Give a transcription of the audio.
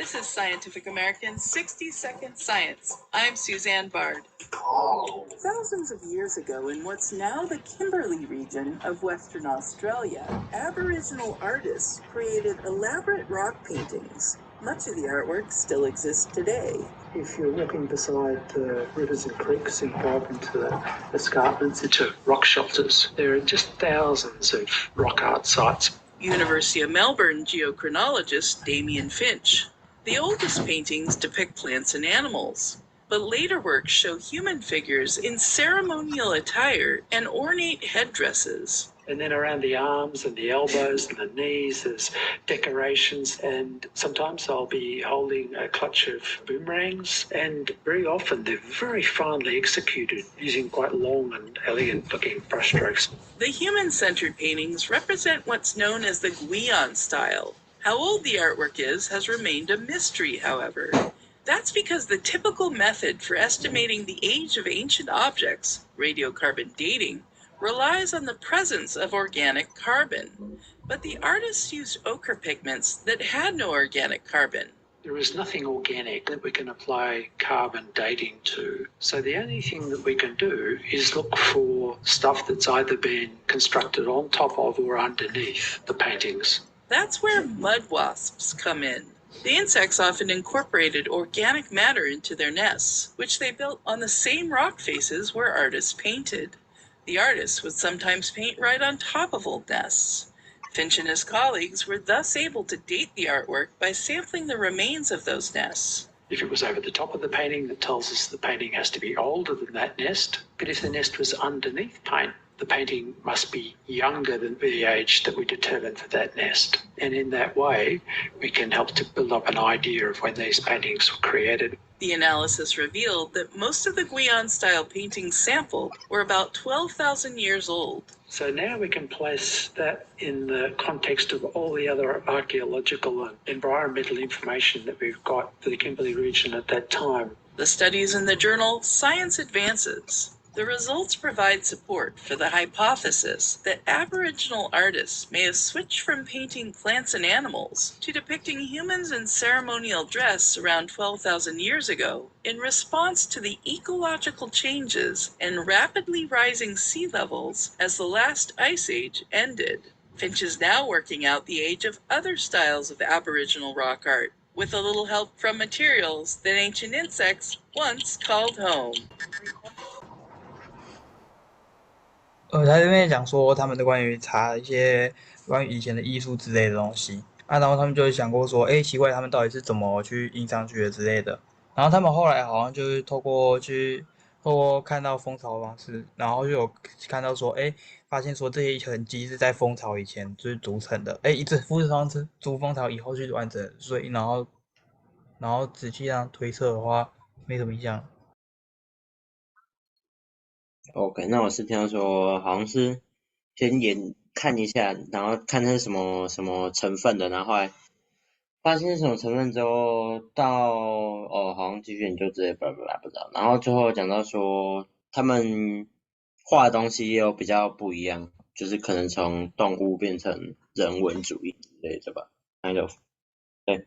This is Scientific American's 60-Second Science. I'm Suzanne Bard. Thousands of years ago, in what's now the Kimberley region of Western Australia, Aboriginal artists created elaborate rock paintings. Much of the artwork still exists today. If you're walking beside the rivers and creeks and go up into the escarpments, into rock shelters, there are just thousands of rock art sites. University of Melbourne geochronologist Damien Finch. The oldest paintings depict plants and animals, but later works show human figures in ceremonial attire and ornate headdresses. And then around the arms and the elbows and the knees, there's decorations, and sometimes I'll be holding a clutch of boomerangs, and very often they're very finely executed using quite long and elegant-looking brushstrokes. The human-centered paintings represent what's known as the Gwion style. How old the artwork is has remained a mystery, however. That's because the typical method for estimating the age of ancient objects, radiocarbon dating, relies on the presence of organic carbon. But the artists used ochre pigments that had no organic carbon. There is nothing organic that we can apply carbon dating to. So the only thing that we can do is look for stuff that's either been constructed on top of or underneath the paintings. That's where mud wasps come in. The insects often incorporated organic matter into their nests, which they built on the same rock faces where artists painted. The artists would sometimes paint right on top of old nests. Finch and his colleagues were thus able to date the artwork by sampling the remains of those nests. If it was over the top of the painting, that tells us the painting has to be older than that nest. But if the nest was underneath paint, the painting must be younger than the age that we determined for that nest. And in that way, we can help to build up an idea of when these paintings were created. The analysis revealed that most of the Gwion-style paintings sampled were about 12,000 years old. So now we can place that in the context of all the other archaeological and environmental information that we've got for the Kimberley region at that time. The studies in the journal Science Advances. The results provide support for the hypothesis that Aboriginal artists may have switched from painting plants and animals to depicting humans in ceremonial dress around 12,000 years ago in response to the ecological changes and rapidly rising sea levels as the last ice age ended. Finch is now working out the age of other styles of Aboriginal rock art, with a little help from materials that ancient insects once called home. 他这边讲说他们的关于查一些关于以前的艺术之类的东西啊，然后他们就想过说，奇怪，他们到底是怎么去印上去的之类的。然后他们后来好像就是透过看到蜂巢的方式，然后就有看到说，发现说这些痕迹是在蜂巢以前就是组成的，一直蜂巢以后去完成，所以然后仔细这样推测的话，没什么影响。OK， 那我是听到说好像是先看一下，然后看它是什么成分的，然后后来发现是什么成分之后，到好像继续研究之类不知道，然后最后讲到说他们画的东西也有比较不一样，就是可能从动物变成人文主义之类的吧，kind of，对。